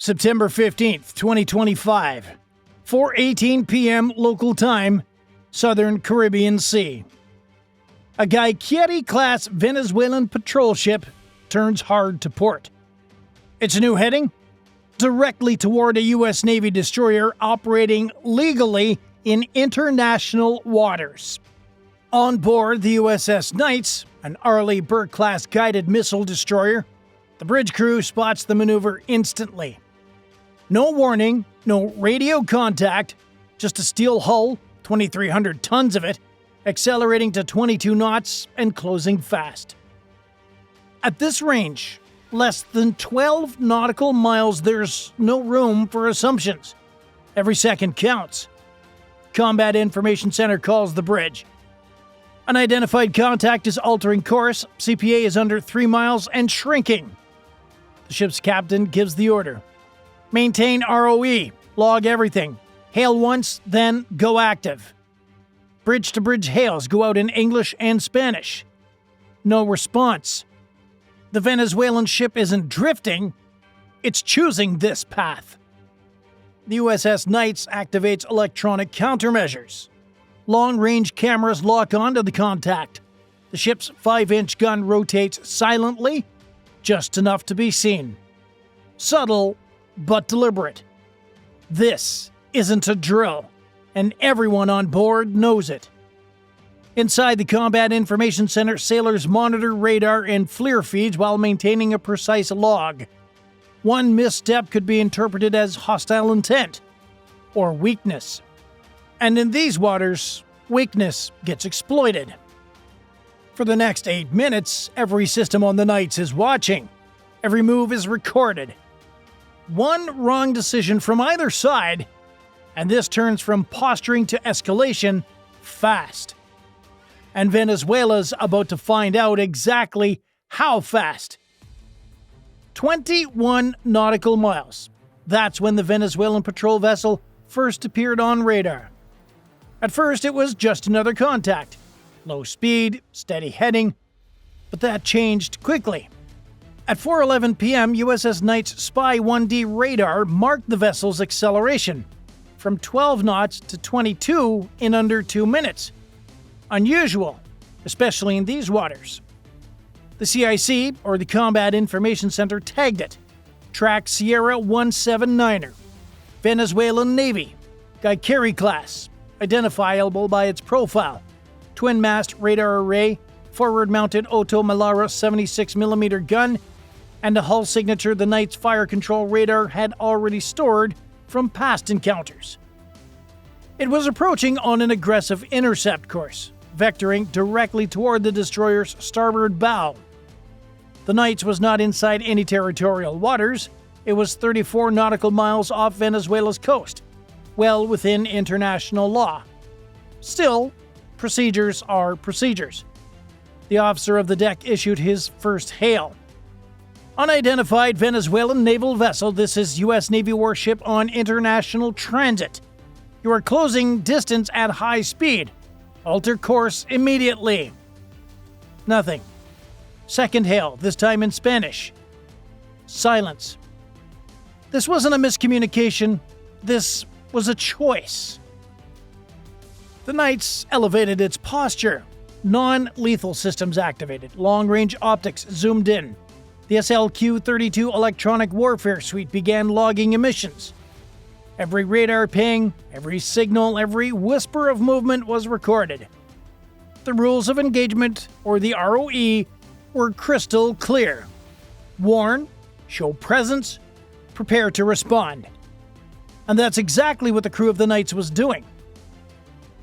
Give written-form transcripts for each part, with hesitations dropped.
September 15th, 2025, 4:18 p.m. local time, Southern Caribbean Sea. A Guaiquerí-class Venezuelan patrol ship turns hard to port. Its new heading? Directly toward a U.S. Navy destroyer operating legally in international waters. On board the USS Nitze, an Arleigh Burke-class guided missile destroyer, the bridge crew spots the maneuver instantly. No warning, no radio contact, just a steel hull, 2,300 tons of it, accelerating to 22 knots and closing fast. At this range, less than 12 nautical miles, there's no room for assumptions. Every second counts. Combat Information Center calls the bridge. Unidentified contact is altering course, CPA is under 3 miles and shrinking. The ship's captain gives the order. Maintain ROE, log everything. Hail once, then go active. Bridge-to-bridge hails go out in English and Spanish. No response. The Venezuelan ship isn't drifting, it's choosing this path. The USS Nitze activates electronic countermeasures. Long-range cameras lock onto the contact. The ship's 5-inch gun rotates silently, just enough to be seen. Subtle, but deliberate. This isn't a drill, and everyone on board knows it. Inside the Combat Information Center, sailors monitor radar and FLIR feeds while maintaining a precise log. One misstep could be interpreted as hostile intent or weakness. And in these waters, weakness gets exploited. For the next 8 minutes, every system on the Nitze is watching. Every move is recorded. One wrong decision from either side, and this turns from posturing to escalation fast. And Venezuela's about to find out exactly how fast. 21 nautical miles. That's when the Venezuelan patrol vessel first appeared on radar. At first, it was just another contact. Low speed, steady heading, but that changed quickly. At 4:11 p.m., USS Nitze Spy 1D radar marked the vessel's acceleration from 12 knots to 22 in under 2 minutes. Unusual, especially in these waters. The CIC, or the Combat Information Center, tagged it. Track Sierra 179er. Venezuelan Navy. Guaiquerí-class. Identifiable by its profile. Twin-mast radar array, forward-mounted Otto Melara 76mm gun, and a hull signature the Nitze fire control radar had already stored from past encounters. It was approaching on an aggressive intercept course, vectoring directly toward the destroyer's starboard bow. The Nitze was not inside any territorial waters. It was 34 nautical miles off Venezuela's coast, well within international law. Still, procedures are procedures. The officer of the deck issued his first hail. Unidentified Venezuelan naval vessel, this is U.S. Navy warship on international transit. You are closing distance at high speed. Alter course immediately. Nothing. Second hail, this time in Spanish. Silence. This wasn't a miscommunication. This was a choice. The Nitze elevated its posture. Non-lethal systems activated. Long-range optics zoomed in. The SLQ-32 electronic warfare suite began logging emissions. Every radar ping, every signal, every whisper of movement was recorded. The rules of engagement, or the ROE, were crystal clear. Warn, show presence, prepare to respond. And that's exactly what the crew of the Nitze was doing.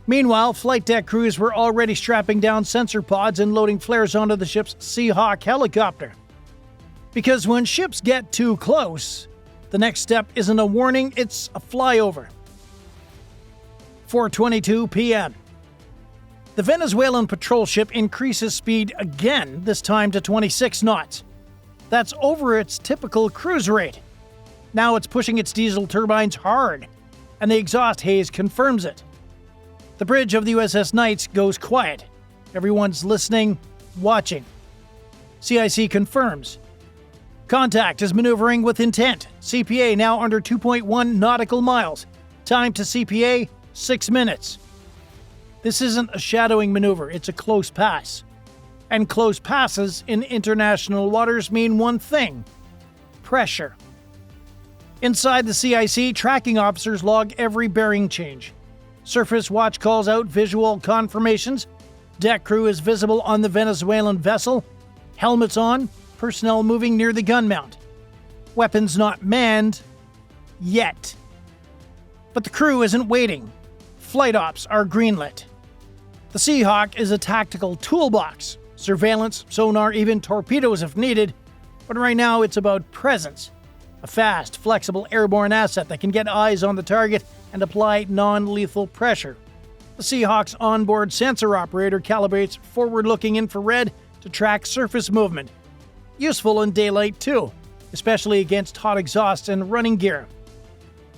Meanwhile, flight deck crews were already strapping down sensor pods and loading flares onto the ship's Seahawk helicopter. Because when ships get too close, the next step isn't a warning, it's a flyover. 4:22 p.m. The Venezuelan patrol ship increases speed again, this time to 26 knots. That's over its typical cruise rate. Now it's pushing its diesel turbines hard, and the exhaust haze confirms it. The bridge of the USS Nitze goes quiet. Everyone's listening, watching. CIC confirms. Contact is maneuvering with intent. CPA now under 2.1 nautical miles. Time to CPA, 6 minutes. This isn't a shadowing maneuver, it's a close pass. And close passes in international waters mean one thing: pressure. Inside the CIC, tracking officers log every bearing change. Surface watch calls out visual confirmations. Deck crew is visible on the Venezuelan vessel. Helmets on, personnel moving near the gun mount. Weapons not manned yet. But the crew isn't waiting. Flight ops are greenlit. The Seahawk is a tactical toolbox. Surveillance, sonar, even torpedoes if needed. But right now it's about presence. A fast, flexible airborne asset that can get eyes on the target and apply non-lethal pressure. The Seahawk's onboard sensor operator calibrates forward-looking infrared to track surface movement. Useful in daylight too, especially against hot exhausts and running gear.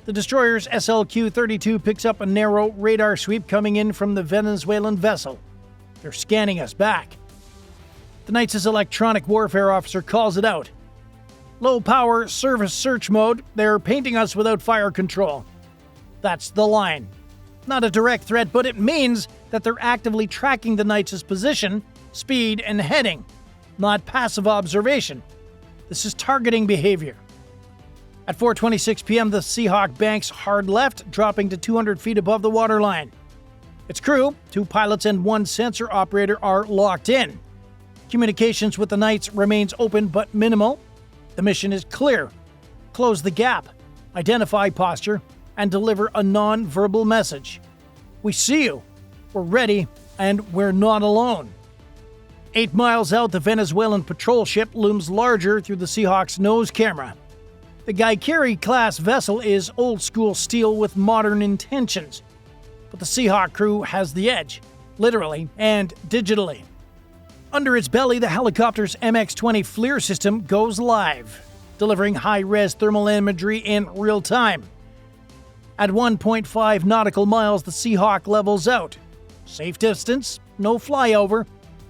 The destroyer's SLQ-32 picks up a narrow radar sweep coming in from the Venezuelan vessel. They're scanning us back. The Nitze's electronic warfare officer calls it out. Low-power service search mode, they're painting us without fire control. That's the line. Not a direct threat, but it means that they're actively tracking the Nitze's position, speed, and heading, not passive observation. This is targeting behavior. At 4:26 p.m., the Seahawk banks hard left, dropping to 200 feet above the waterline. Its crew, 2 pilots and 1 sensor operator, are locked in. Communications with the Nitze remains open but minimal. The mission is clear: close the gap, identify posture, and deliver a non-verbal message. We see you, we're ready, and we're not alone. 8 miles out, the Venezuelan patrol ship looms larger through the Seahawk's nose camera. The Guaiquerí-class vessel is old-school steel with modern intentions, but the Seahawk crew has the edge, literally and digitally. Under its belly, the helicopter's MX-20 FLIR system goes live, delivering high-res thermal imagery in real time. At 1.5 nautical miles, the Seahawk levels out. Safe distance, no flyover.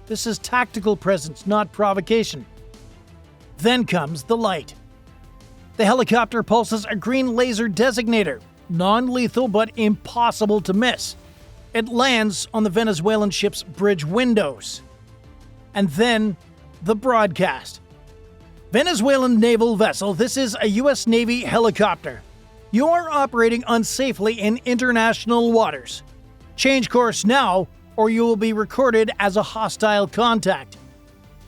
This is tactical presence, not provocation. Then comes the light. The helicopter pulses a green laser designator, non-lethal but impossible to miss. It lands on the Venezuelan ship's bridge windows. And then, the broadcast. Venezuelan naval vessel, this is a U.S. Navy helicopter. You are operating unsafely in international waters. Change course now, or you will be recorded as a hostile contact.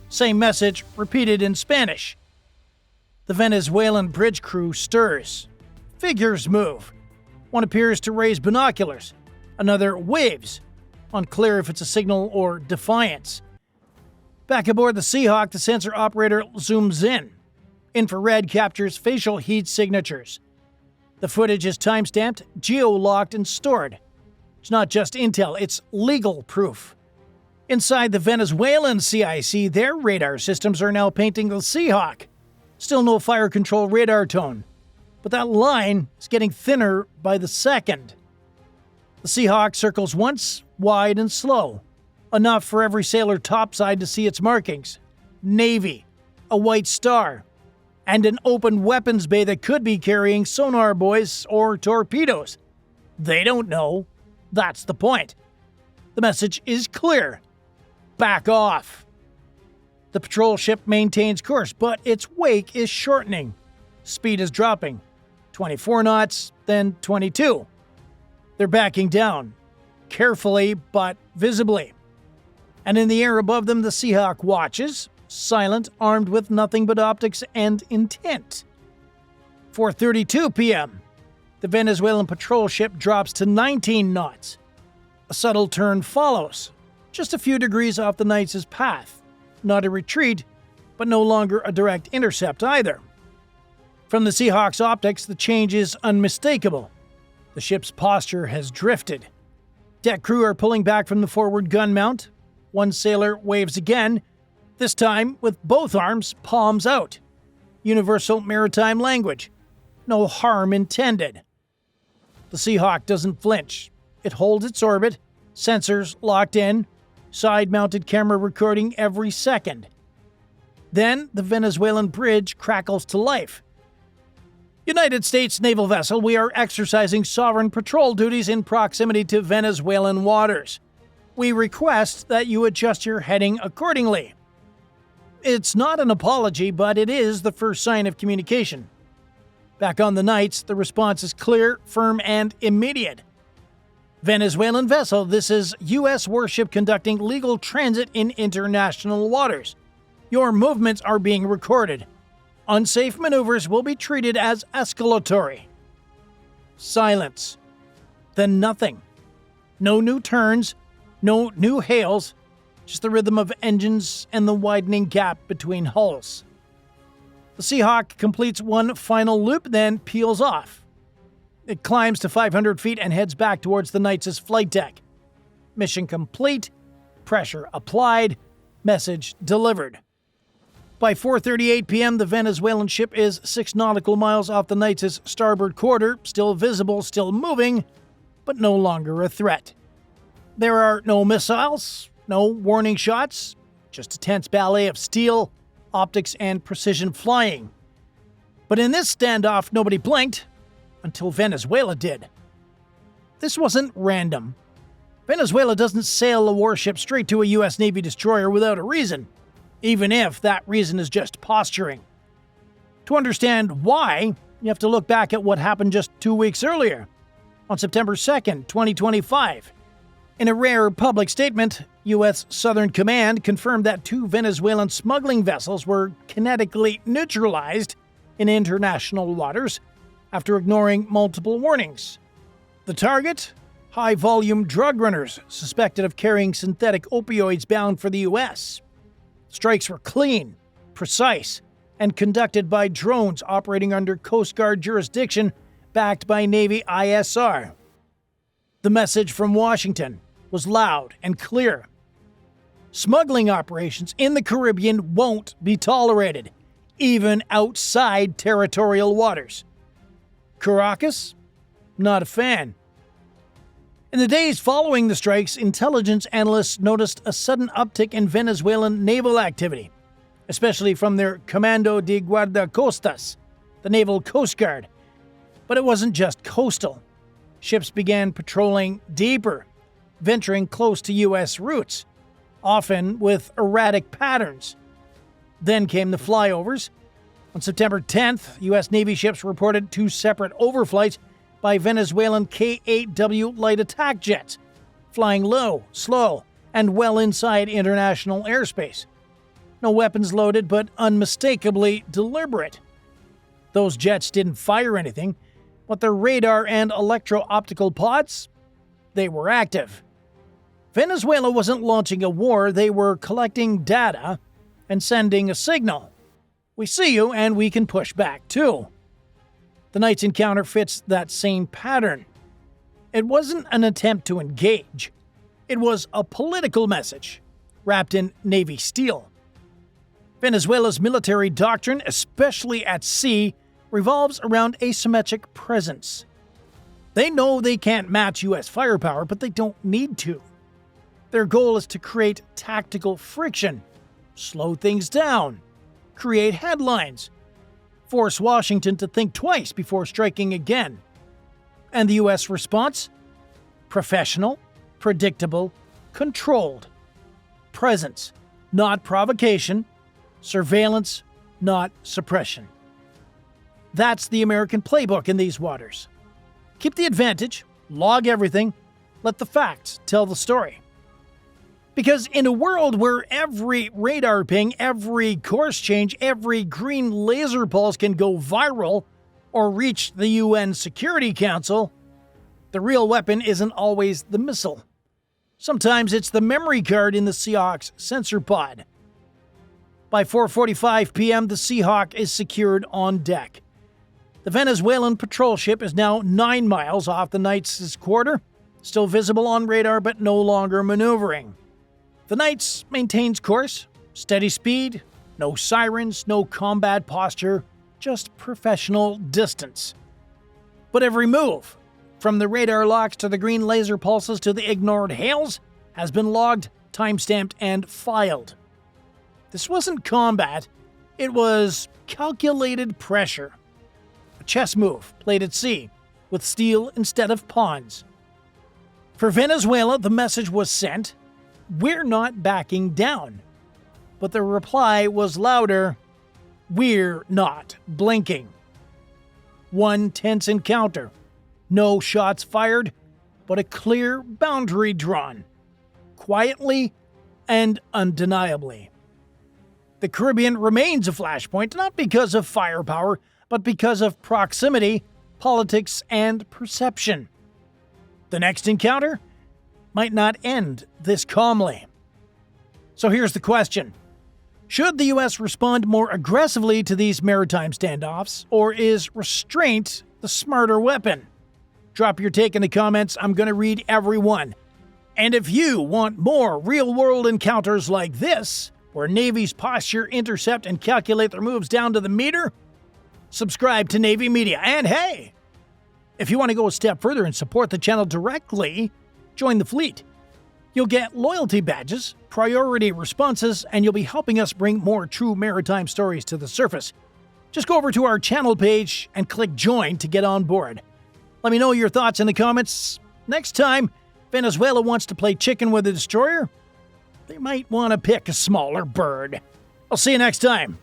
Same message repeated in Spanish. The Venezuelan bridge crew stirs. Figures move. One appears to raise binoculars. Another waves. Unclear if it's a signal or defiance. Back aboard the Seahawk, the sensor operator zooms in. Infrared captures facial heat signatures. The footage is timestamped, geo-locked, and stored. It's not just intel, it's legal proof. Inside the Venezuelan CIC, their radar systems are now painting the Seahawk. Still no fire control radar tone, but that line is getting thinner by the second. The Seahawk circles once, wide and slow. Enough for every sailor topside to see its markings. Navy, a white star, and an open weapons bay that could be carrying sonar buoys or torpedoes. They don't know. That's the point. The message is clear. Back off. The patrol ship maintains course, but its wake is shortening. Speed is dropping. 24 knots, then 22. They're backing down. Carefully, but visibly. And in the air above them, the Seahawk watches, silent, armed with nothing but optics and intent. 4:32 p.m. The Venezuelan patrol ship drops to 19 knots. A subtle turn follows, just a few degrees off the Nitze's path. Not a retreat, but no longer a direct intercept either. From the Seahawk's optics, the change is unmistakable. The ship's posture has drifted. Deck crew are pulling back from the forward gun mount. One sailor waves again, this time with both arms palms out. Universal maritime language. No harm intended. The Seahawk doesn't flinch. It holds its orbit, sensors locked in, side-mounted camera recording every second. Then the Venezuelan bridge crackles to life. United States naval vessel, we are exercising sovereign patrol duties in proximity to Venezuelan waters. We request that you adjust your heading accordingly. It's not an apology, but it is the first sign of communication. Back on the Nitze, the response is clear, firm, and immediate. Venezuelan vessel, this is U.S. warship conducting legal transit in international waters. Your movements are being recorded. Unsafe maneuvers will be treated as escalatory. Silence. Then nothing. No new turns, no new hails, just the rhythm of engines and the widening gap between hulls. The Seahawk completes one final loop, then peels off. It climbs to 500 feet and heads back towards the Nitze's flight deck. Mission complete, pressure applied, message delivered. By 4:38 p.m., the Venezuelan ship is 6 nautical miles off the Nitze's starboard quarter, still visible, still moving, but no longer a threat. There are no missiles, no warning shots, just a tense ballet of steel, optics, and precision flying. But in this standoff, nobody blinked until Venezuela did. This wasn't random. Venezuela doesn't sail a warship straight to a U.S. Navy destroyer without a reason, even if that reason is just posturing. To understand why, you have to look back at what happened just 2 weeks earlier, on September 2nd, 2025. In a rare public statement, U.S. Southern Command confirmed that 2 Venezuelan smuggling vessels were kinetically neutralized in international waters after ignoring multiple warnings. The target? High-volume drug runners suspected of carrying synthetic opioids bound for the U.S. Strikes were clean, precise, and conducted by drones operating under Coast Guard jurisdiction backed by Navy ISR. The message from Washington was loud and clear. Smuggling operations in the Caribbean won't be tolerated, even outside territorial waters. Caracas? Not a fan. In the days following the strikes, intelligence analysts noticed a sudden uptick in Venezuelan naval activity, especially from their Comando de Guardacostas, the Naval Coast Guard. But it wasn't just coastal. Ships began patrolling deeper, venturing close to U.S. routes, often with erratic patterns. Then came the flyovers. On September 10th, U.S. Navy ships reported 2 separate overflights by Venezuelan K-8W light attack jets, flying low, slow, and well inside international airspace. No weapons loaded, but unmistakably deliberate. Those jets didn't fire anything, but their radar and electro-optical pods, they were active. Venezuela wasn't launching a war, they were collecting data and sending a signal. We see you, and we can push back too. The Nitze encounter fits that same pattern. It wasn't an attempt to engage. It was a political message, wrapped in Navy steel. Venezuela's military doctrine, especially at sea, revolves around asymmetric presence. They know they can't match U.S. firepower, but they don't need to. Their goal is to create tactical friction, slow things down, create headlines, force Washington to think twice before striking again. And the U.S. response? Professional, predictable, controlled. Presence, not provocation. Surveillance, not suppression. That's the American playbook in these waters. Keep the advantage, log everything, let the facts tell the story. Because in a world where every radar ping, every course change, every green laser pulse can go viral or reach the UN Security Council, the real weapon isn't always the missile. Sometimes it's the memory card in the Seahawk's sensor pod. By 4:45 p.m., the Seahawk is secured on deck. The Venezuelan patrol ship is now 9 miles off the Nitze's quarter, still visible on radar but no longer maneuvering. The Nitze maintains course, steady speed, no sirens, no combat posture, just professional distance. But every move, from the radar locks to the green laser pulses to the ignored hails, has been logged, timestamped, and filed. This wasn't combat, It was calculated pressure. A chess move played at sea, with steel instead of pawns. For Venezuela, the message was sent, "We're not backing down." But the reply was louder, "We're not blinking." One tense encounter. No shots fired, but a clear boundary drawn. Quietly and undeniably. The Caribbean remains a flashpoint, not because of firepower, but because of proximity, politics, and perception. The next encounter might not end this calmly. So here's the question. Should the U.S. respond more aggressively to these maritime standoffs, or is restraint the smarter weapon? Drop your take in the comments. I'm going to read every one. And if you want more real-world encounters like this, where navies posture, intercept, and calculate their moves down to the meter, subscribe to Navy Media. And hey, if you want to go a step further and support the channel directly, join the fleet. You'll get loyalty badges, priority responses, and you'll be helping us bring more true maritime stories to the surface. Just go over to our channel page and click join to get on board. Let me know your thoughts in the comments. Next time Venezuela wants to play chicken with a destroyer, they might want to pick a smaller bird. I'll see you next time.